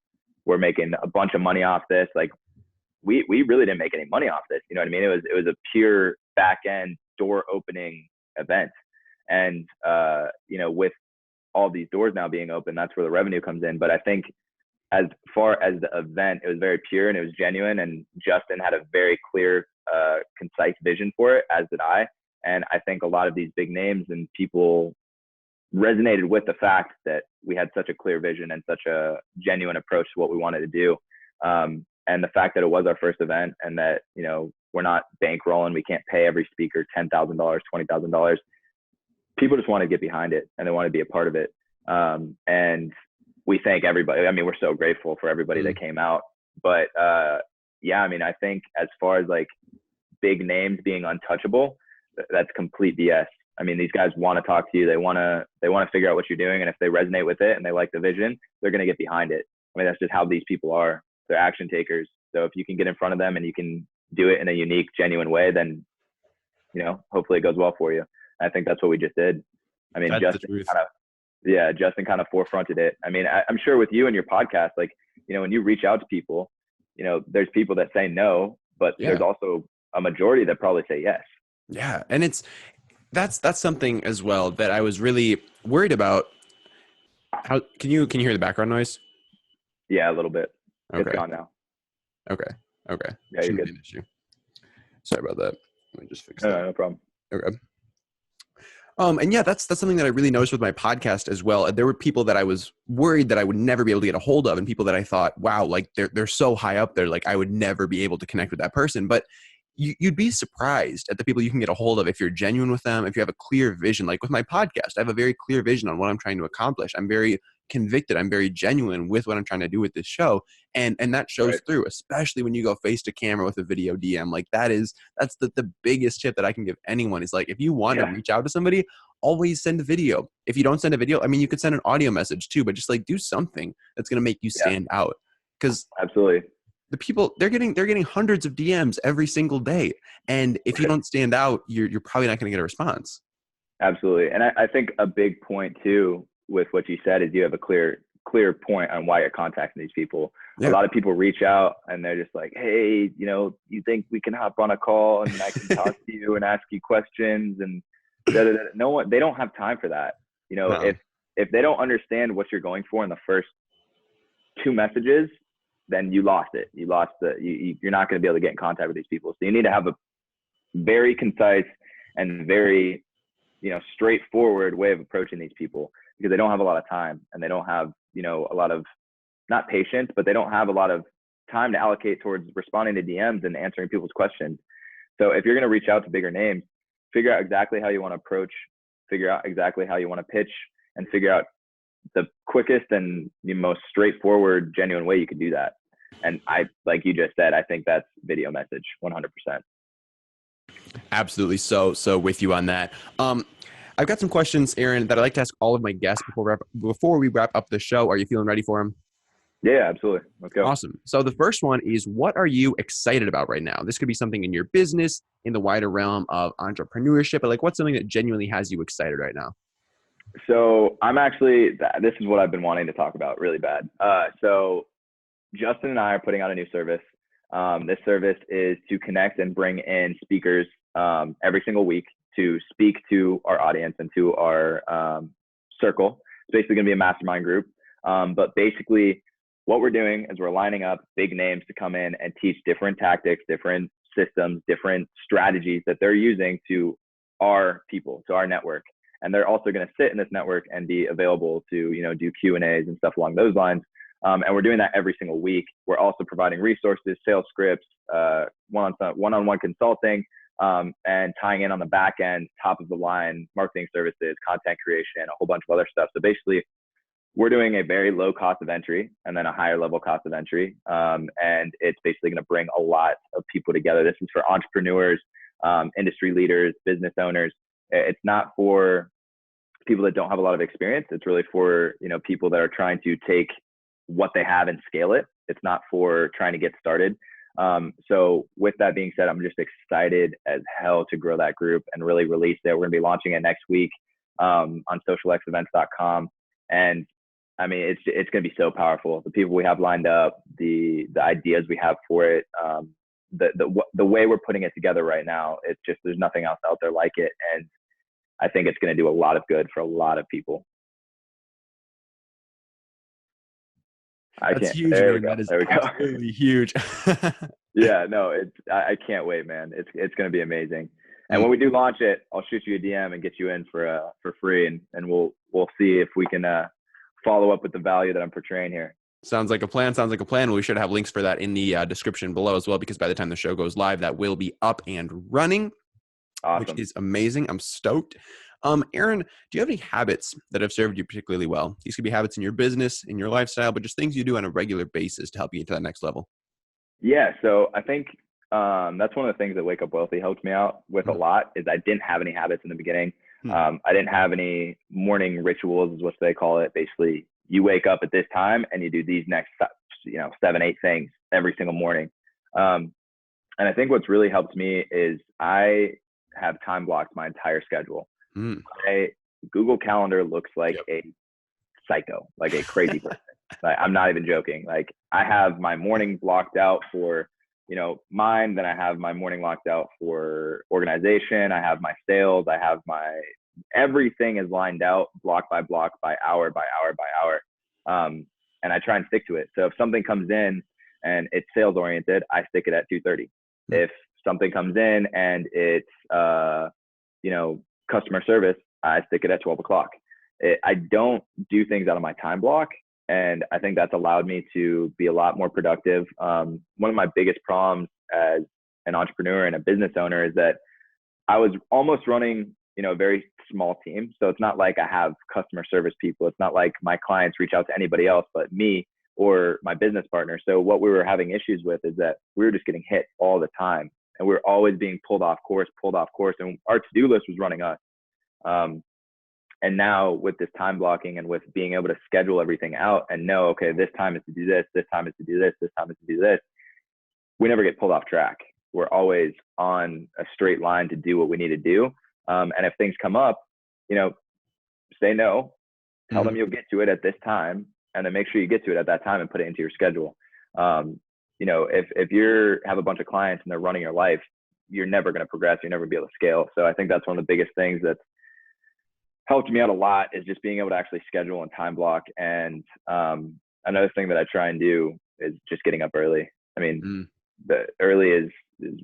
we're making a bunch of money off this. Like we really didn't make any money off this. You know what I mean? It was a pure back end door opening event. And, with all these doors now being open, that's where the revenue comes in. But I think as far as the event, it was very pure and it was genuine, and Justin had a very clear, concise vision for it, as did I. And I think a lot of these big names and people resonated with the fact that we had such a clear vision and such a genuine approach to what we wanted to do. And the fact that it was our first event, and that, we're not bankrolling, we can't pay every speaker $10,000, $20,000. People just want to get behind it and they want to be a part of it. And we thank everybody. I mean, we're so grateful for everybody that came out. But yeah, I mean, I think as far as like big names being untouchable, that's complete BS. I mean, these guys want to talk to you. They want to figure out what you're doing. And if they resonate with it and they like the vision, they're going to get behind it. I mean, that's just how these people are. They're action takers. So if you can get in front of them and you can do it in a unique, genuine way, then, hopefully it goes well for you. I think that's what we just did. I mean, Justin kind of forefronted it. I mean, I'm sure with you and your podcast, like, when you reach out to people, there's people that say no, but there's also a majority that probably say yes. Yeah. And that's something as well that I was really worried about. How can you hear the background noise? Yeah, a little bit. Okay. It's gone now. Okay. Yeah, you're good. Be an issue. Sorry about that. Let me just fix No, that. no, no problem. Okay. And yeah, that's something that I really noticed with my podcast as well. There were people that I was worried that I would never be able to get a hold of, and people that I thought, wow, like they're so high up there, like I would never be able to connect with that person. But you'd be surprised at the people you can get a hold of if you're genuine with them, if you have a clear vision. Like with my podcast, I have a very clear vision on what I'm trying to accomplish. I'm very convicted. I'm very genuine with what I'm trying to do with this show. And that shows Right. through, especially when you go face to camera with a video DM. Like that's the biggest tip that I can give anyone is like, if you want to Yeah, reach out to somebody, always send a video. If you don't send a video, I mean, you could send an audio message too, but just like do something that's going to make you yeah, stand out. Because absolutely. the people they're getting hundreds of DMs every single day, and if you Right. don't stand out, you're probably not going to get a response. Absolutely. And I think a big point too with what you said is you have a clear point on why you're contacting these people. A Yeah. lot of people reach out and they're just like, hey, you think we can hop on a call and I can talk to you and ask you questions and da, da, da. No one, they don't have time for that. No. If they don't understand what you're going for in the first two messages, then you lost it. You lost you're not going to be able to get in contact with these people. So you need to have a very concise and very straightforward way of approaching these people because they don't have a lot of time and they don't have a lot of not patience, but they don't have a lot of time to allocate towards responding to DMs and answering people's questions. So if you're going to reach out to bigger names, figure out exactly how you want to approach, figure out exactly how you want to pitch, and figure out the quickest and the most straightforward, genuine way you could do that. And like you just said, I think that's video message 100%. Absolutely. So with you on that. I've got some questions, Aaron, that I'd like to ask all of my guests before we wrap up the show. Are you feeling ready for them? Yeah, absolutely. Let's go. Awesome. So the first one is, what are you excited about right now? This could be something in your business, in the wider realm of entrepreneurship, but like what's something that genuinely has you excited right now? So this is what I've been wanting to talk about really bad. So Justin and I are putting out a new service. This service is to connect and bring in speakers every single week to speak to our audience and to our circle. It's basically going to be a mastermind group. But basically, what we're doing is we're lining up big names to come in and teach different tactics, different systems, different strategies that they're using to our people, to our network. And they're also going to sit in this network and be available to do Q&As and stuff along those lines. And we're doing that every single week. We're also providing resources, sales scripts, one-on-one consulting, and tying in on the back end, top of the line marketing services, content creation, a whole bunch of other stuff. So basically, we're doing a very low cost of entry and then a higher level cost of entry. And it's basically going to bring a lot of people together. This is for entrepreneurs, industry leaders, business owners. It's not for people that don't have a lot of experience. It's really for people that are trying to take what they have and scale it. It's not for trying to get started. So with that being said, I'm just excited as hell to grow that group and really release it. We're going to be launching it next week on socialxevents.com. And I mean, it's going to be so powerful. The people we have lined up, the ideas we have for it, the way we're putting it together right now, it's just, there's nothing else out there like it. And I think it's going to do a lot of good for a lot of people. That's huge, There we man. go. That is There we go. absolutely huge. Yeah, no, I can't wait, man. It's going to be amazing. And when we do launch it, I'll shoot you a DM and get you in for free, and we'll see if we can follow up with the value that I'm portraying here. Sounds like a plan. Sounds like a plan. We should have links for that in the description below as well, because by the time the show goes live, that will be up and running, Awesome. which is amazing. I'm stoked. Aaron, do you have any habits that have served you particularly well? These could be habits in your business, in your lifestyle, but just things you do on a regular basis to help you get to that next level. Yeah, so I think that's one of the things that Wake Up Wealthy helped me out with a lot is I didn't have any habits in the beginning. I didn't have any morning rituals is what they call it. Basically, you wake up at this time and you do these next 7-8 things every single morning. And I think what's really helped me is I have time blocked my entire schedule. My Google Calendar looks like a psycho, like a crazy person. Like, I'm not even joking. Like, I have my morning blocked out for mine, then I have my morning locked out for organization, I have my sales, I have my everything is lined out block by block, by hour by hour by hour, and I try and stick to it. So if something comes in and it's sales oriented, I stick it at 2:30. If something comes in and it's, customer service, I stick it at 12 o'clock. I don't do things out of my time block. And I think that's allowed me to be a lot more productive. One of my biggest problems as an entrepreneur and a business owner is that I was almost running, a very small team. So it's not like I have customer service people. It's not like my clients reach out to anybody else but me or my business partner. So what we were having issues with is that we were just getting hit all the time. And we were always being pulled off course. And our to-do list was running us. And now with this time blocking and with being able to schedule everything out and know, okay, this time is to do this, this time is to do this, this time is to do this, we never get pulled off track. We're always on a straight line to do what we need to do. And if things come up, say no, tell them you'll get to it at this time, and then make sure you get to it at that time and put it into your schedule. If you have a bunch of clients and they're running your life, you're never going to progress. You're never be able to scale. So I think that's one of the biggest things that's helped me out a lot, is just being able to actually schedule and time block. And another thing that I try and do is just getting up early. I mean, the early is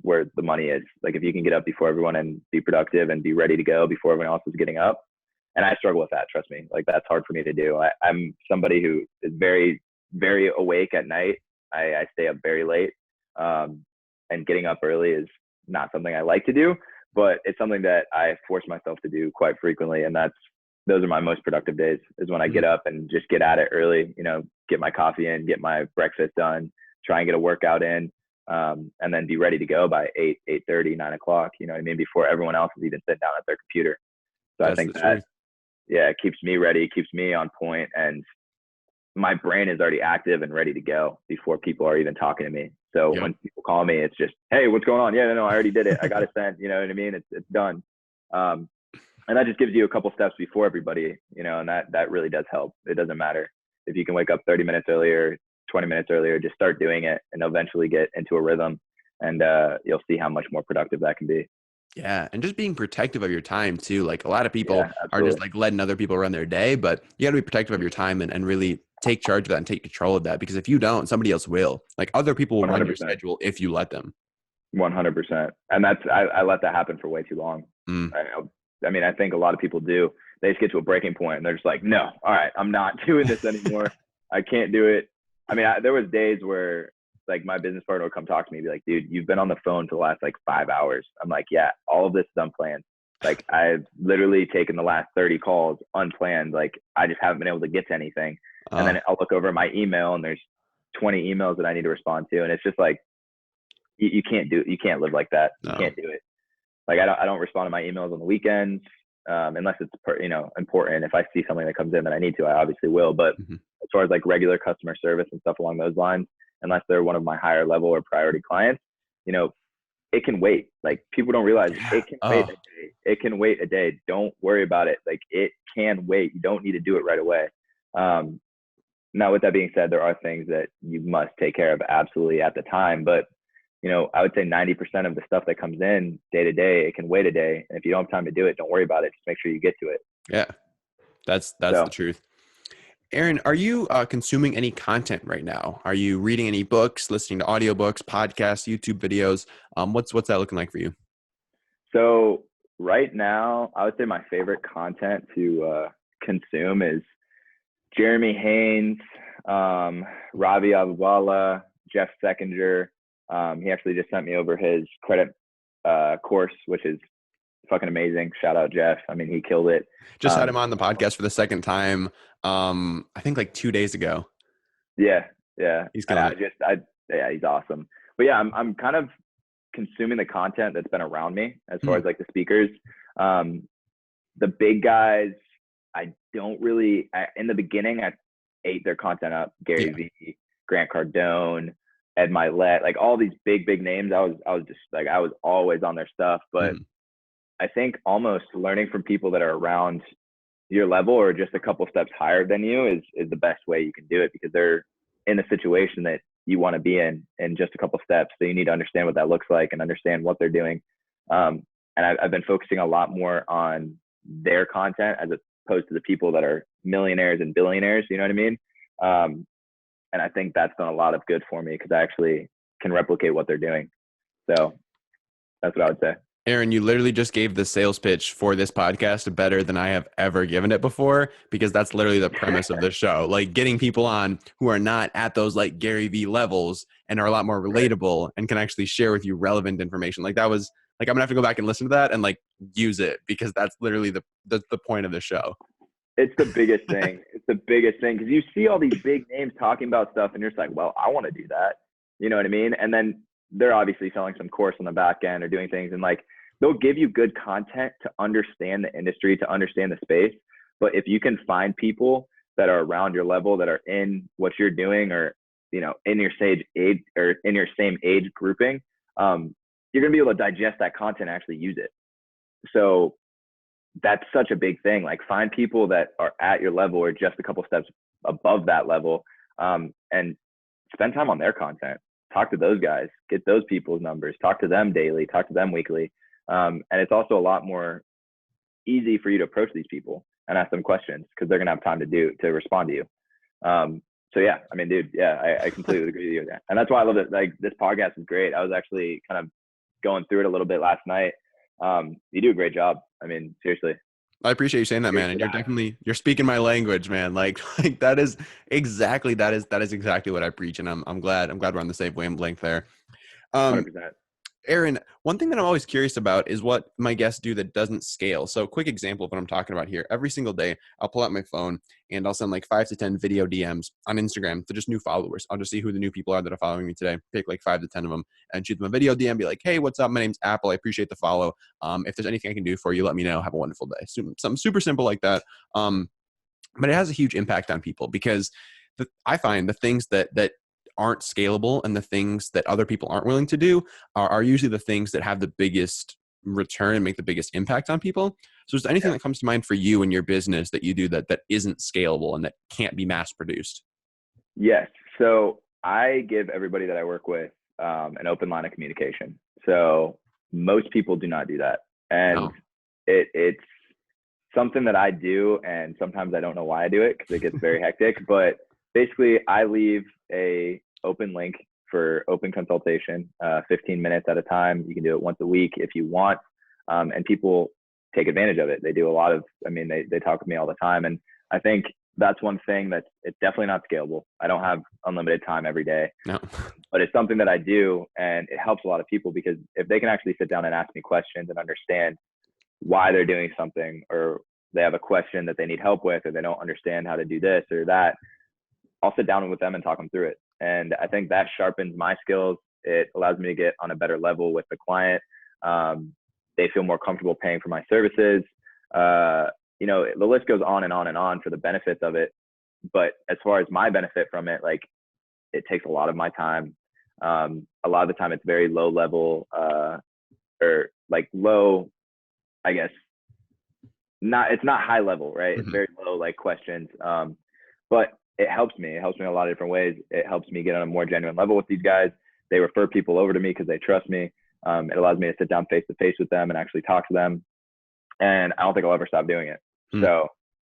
where the money is. Like, if you can get up before everyone and be productive and be ready to go before everyone else is getting up. And I struggle with that, trust me. Like, that's hard for me to do. I'm somebody who is very, very awake at night. I stay up very late. And getting up early is not something I like to do, but it's something that I force myself to do quite frequently. And those are my most productive days, is when I get up and just get at it early, get my coffee in, get my breakfast done, try and get a workout in, and then be ready to go by 8:30, 9 o'clock, before everyone else is even sitting down at their computer. So I think that, it keeps me ready, keeps me on point, and my brain is already active and ready to go before people are even talking to me. So when people call me, it's just, hey, what's going on? Yeah, no, I already did it. I got it sent. You know what I mean? It's done. And that just gives you a couple steps before everybody, and that really does help. It doesn't matter if you can wake up 30 minutes earlier, 20 minutes earlier, just start doing it and eventually get into a rhythm, and you'll see how much more productive that can be. Yeah. And just being protective of your time too. Like, a lot of people are just like letting other people run their day, but you got to be protective of your time and really take charge of that and take control of that, because if you don't, somebody else will. Like, other people will 100%. Run your schedule if you let them. 100%. And I let that happen for way too long. I think a lot of people do. They just get to a breaking point and they're just like, no, all right, I'm not doing this anymore. I can't do it. There was days where, like, my business partner would come talk to me and be like, dude, you've been on the phone for the last 5 hours. I'm like, yeah, all of this is unplanned. Like, I've literally taken the last 30 calls unplanned. Like, I just haven't been able to get to anything. And then I'll look over my email and there's 20 emails that I need to respond to. And it's just like, you can't live like that. No. You can't do it. Like, I don't respond to my emails on the weekends, unless it's, important. If I see something that comes in that I need to, I obviously will. But as far as like regular customer service and stuff along those lines, unless they're one of my higher level or priority clients, it can wait. Like, people don't realize it can wait a day. It can wait a day. Don't worry about it. Like, it can wait. You don't need to do it right away. Now, with that being said, there are things that you must take care of absolutely at the time. But, I would say 90% of the stuff that comes in day to day, it can wait a day. And if you don't have time to do it, don't worry about it. Just make sure you get to it. Yeah, that's the truth. Aaron, are you consuming any content right now? Are you reading any books, listening to audiobooks, podcasts, YouTube videos? What's that looking like for you? So right now, I would say my favorite content to consume is Jeremy Haynes, Ravi Abubala, Jeff Seckinger. He actually just sent me over his credit course, which is fucking amazing. Shout out Jeff. He killed it. Just had him on the podcast for the second time. I think like 2 days ago. Yeah. He's he's awesome. But yeah, I'm kind of consuming the content that's been around me as far as like the speakers. The big guys, I don't really. In the beginning, I ate their content up. Gary Vee, Grant Cardone, Ed Milet, like all these big names. I was just like, I was always on their stuff. But I think almost learning from people that are around your level or just a couple steps higher than you is the best way you can do it, because they're in a situation that you want to be in just a couple steps. So you need to understand what that looks like and understand what they're doing. And I've been focusing a lot more on their content as opposed to the people that are millionaires and billionaires. You know what I mean? And I think that's done a lot of good for me, because I actually can replicate what they're doing. So That's what I would say. Aaron, you literally just gave the sales pitch for this podcast better than I have ever given it before, because that's literally the premise of the show. Like getting people on who are not at those like Gary Vee levels and are a lot more Right. relatable and can actually share with you relevant information. Like that was like, I'm gonna have to go back and listen to that and like use it, because that's literally the point of the show. It's the biggest thing. It's the biggest thing because you see all these big names talking about stuff, and you're just like, well, I want to do that. You know what I mean? And then they're obviously selling some course on the back end or doing things, and like they'll give you good content to understand the industry, to understand the space. But if you can find people that are around your level, that are in what you're doing, or in your same age or in your same age grouping, you're gonna be able to digest that content and actually use it. So that's such a big thing. Like find people that are at your level or just a couple steps above that level, and spend time on their content. Talk to those guys, get those people's numbers, talk to them daily, talk to them weekly. And it's also a lot more easy for you to approach these people and ask them questions because they're gonna have time to respond to you. So yeah, I mean, dude, yeah, I completely agree with you with that. And that's why I love it. Like this podcast is great. I was actually kind of going through it a little bit last night. You do a great job. I mean, seriously. I appreciate you saying that, man. And you're speaking my language, man. Like that is exactly what I preach. And I'm glad we're on the same wavelength there. 100%. Aaron, one thing that I'm always curious about is what my guests do that doesn't scale. So quick example of what I'm talking about here. Every single day, I'll pull out my phone and I'll send like 5 to 10 video DMs on Instagram to just new followers. I'll just see who the new people are that are following me today, pick like 5 to 10 of them and shoot them a video DM, be like, hey, what's up? My name's Apple. I appreciate the follow. If there's anything I can do for you, let me know. Have a wonderful day. Something super simple like that. But it has a huge impact on people because I find the things that aren't scalable and the things that other people aren't willing to do are usually the things that have the biggest return and make the biggest impact on people. So is there anything that comes to mind for you in your business that you do that isn't scalable and that can't be mass produced? Yes. So I give everybody that I work with an open line of communication. So most people do not do that. And it's something that I do. And sometimes I don't know why I do it because it gets very hectic. But basically, I leave a open link for open consultation, 15 minutes at a time. You can do it once a week if you want. And people take advantage of it. They do a lot of, they talk with me all the time. And I think that's one thing that's, it's definitely not scalable. I don't have unlimited time every day, but it's something that I do. And it helps a lot of people because if they can actually sit down and ask me questions and understand why they're doing something, or they have a question that they need help with, or they don't understand how to do this or that, I'll sit down with them and talk them through it. And I think that sharpens my skills. It allows me to get on a better level with the client. They feel more comfortable paying for my services. The list goes on and on and on for the benefits of it. But as far as my benefit from it, like it takes a lot of my time. A lot of the time it's very low level, or like low, I guess, it's not high level, right? Mm-hmm. It's very low, like questions. But it helps me. It helps me in a lot of different ways. It helps me get on a more genuine level with these guys. They refer people over to me because they trust me. It allows me to sit down face to face with them and actually talk to them. And I don't think I'll ever stop doing it. So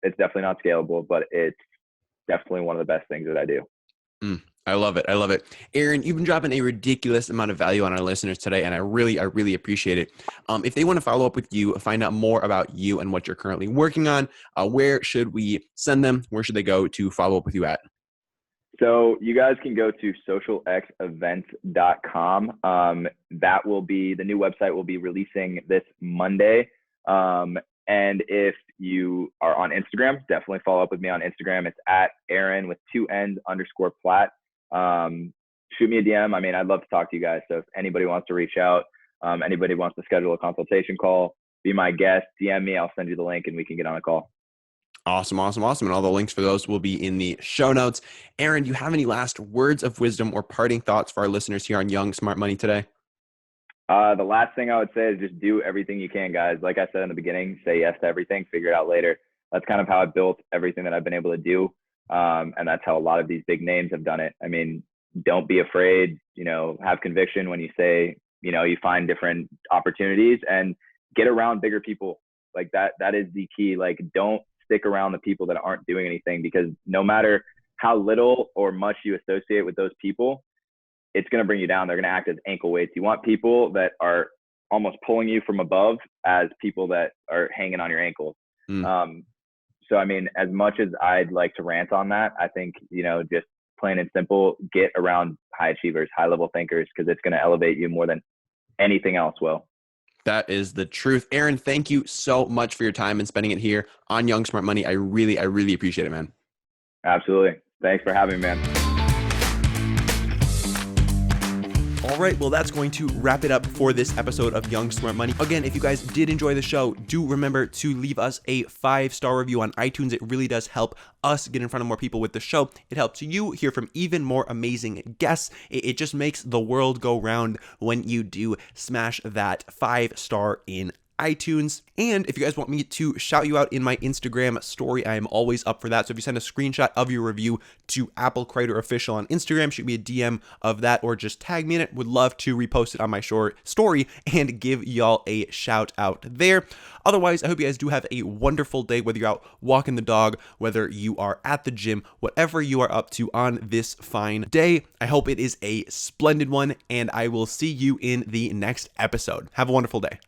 it's definitely not scalable, but it's definitely one of the best things that I do. I love it. I love it. Aaron, you've been dropping a ridiculous amount of value on our listeners today, and I really appreciate it. If they want to follow up with you, find out more about you and what you're currently working on, where should we send them? Where should they go to follow up with you at? So you guys can go to socialxevents.com. That will be, the new website will be releasing this Monday. And if you are on Instagram, definitely follow up with me on Instagram. It's at Aaron with 2 N's _Platt. Shoot me a DM. I'd love to talk to you guys. So if anybody wants to reach out, anybody wants to schedule a consultation call, be my guest, DM me, I'll send you the link and we can get on a call. Awesome. And all the links for those will be in the show notes. Aaron, do you have any last words of wisdom or parting thoughts for our listeners here on Young Smart Money today? The last thing I would say is just do everything you can, guys. Like I said in the beginning, say yes to everything, figure it out later. That's kind of how I built everything that I've been able to do. And that's how a lot of these big names have done it. Don't be afraid, have conviction when you say, you find different opportunities and get around bigger people. Like that is the key. Like, don't stick around the people that aren't doing anything, because no matter how little or much you associate with those people, it's going to bring you down. They're going to act as ankle weights. You want people that are almost pulling you from above as people that are hanging on your ankles. Mm. So, I mean, as much as I'd like to rant on that, I think, just plain and simple, get around high achievers, high level thinkers, because it's going to elevate you more than anything else will. That is the truth. Aaron, thank you so much for your time and spending it here on Young Smart Money. I really appreciate it, man. Absolutely. Thanks for having me, man. All right, well, that's going to wrap it up for this episode of Young Smart Money. Again, if you guys did enjoy the show, do remember to leave us a 5-star review on iTunes. It really does help us get in front of more people with the show. It helps you hear from even more amazing guests. It just makes the world go round when you do smash that 5-star in iTunes. And if you guys want me to shout you out in my Instagram story, I am always up for that. So if you send a screenshot of your review to Apple Crider Official on Instagram, shoot me a DM of that or just tag me in it. Would love to repost it on my short story and give y'all a shout out there. Otherwise, I hope you guys do have a wonderful day, whether you're out walking the dog, whether you are at the gym, whatever you are up to on this fine day. I hope it is a splendid one, and I will see you in the next episode. Have a wonderful day.